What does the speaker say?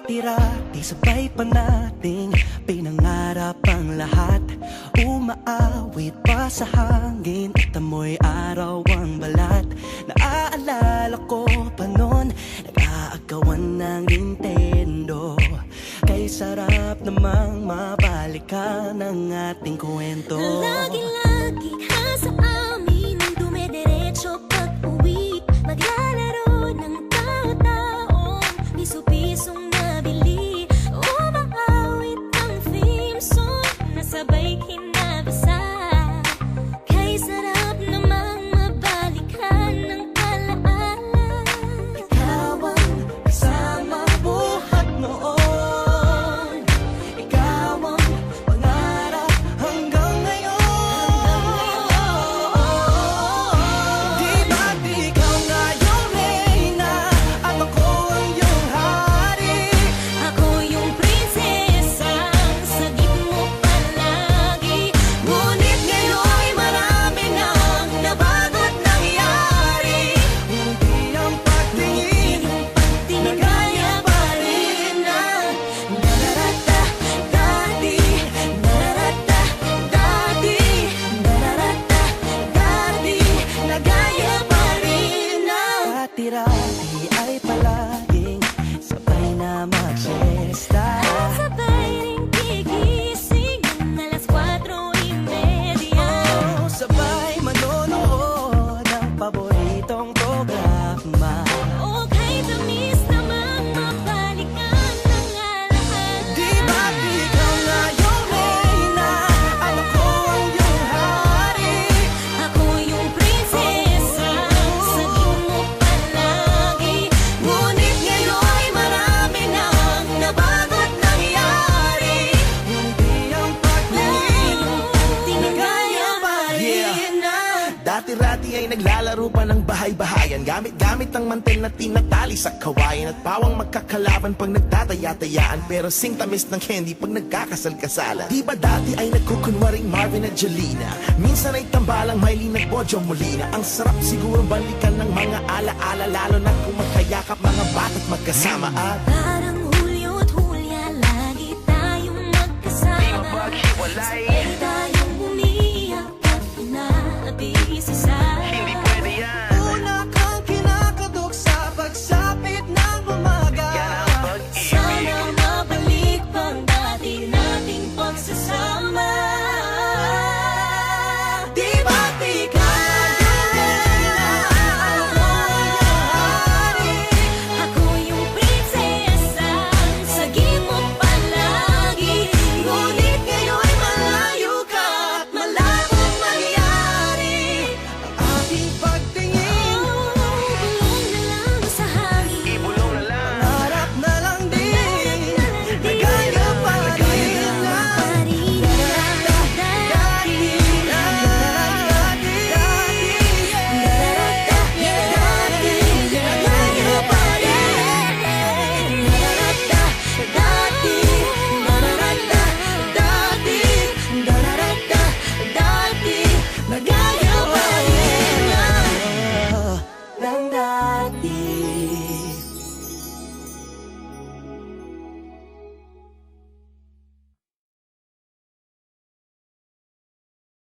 Dati-rati sabay pa nating pinangarap ang lahat. Umaawit pa sa hangin at amoy araw ang balat. Naaalala ko pa noon, nag-aagawan ng Nintendo. Kay sarap namang mabalikan ang ating kwento. Lagi-lagi ka sa amin ang dumediretso pag-uwi. Maglalaro ng tao-taong piso-pisong nabili. Umaawit ang theme song na sabay kinabasa. Kay sarap namang mabalikan ng alaala. Ikaw ang kasama buhat noon. Ikaw ang pangarap hanggang ngayon. Di ba't ikaw nga yung reyna at ako ang iyong hari? Ako yung prinsesang sagip mo palagi. Ngunit ngayon'y marami nang nabago't nangyari. Hindi ang pagtingin na gaya pa rin ng nararata dati. Nararata dati. Nararata dati. Na gaya pa rin ng dati-rati ay palaging sabay na mag-siesta. Sabay ring gigising ng alas 4:30. Oh, sabay manonood ng paboritong programa. O kay tamis namang mabalikan ng alaala. Di ba't ikaw nga yung reyna at ako ang iyong hari? Ako yung prinsesa, sagip mo palagi. Ngunit ngayon'y marami nang nabago't nangyari. Hindi ang pagtingin na gaya pa rin ng Dati-rati ay naglalaro pa ng bahay-bahayan. Gamit-gamit ang mantel na tinatali sa kawayan. At pawang magkakalaban pag nagtataya-tayaan. Pero sing tamis ng candy pag nagkakasal-kasalan. Di ba dati ay nagkukunwaring Marvin at Jelena? Minsan ay tambalang Mylene at Bojo Molina. Ang sarap siguro balikan ng mga ala-ala. Lalo na kung magkayakap mga bata't magkasama. At Parang Hulyo at Hulya, lagi tayong magkasama. maghiwalay.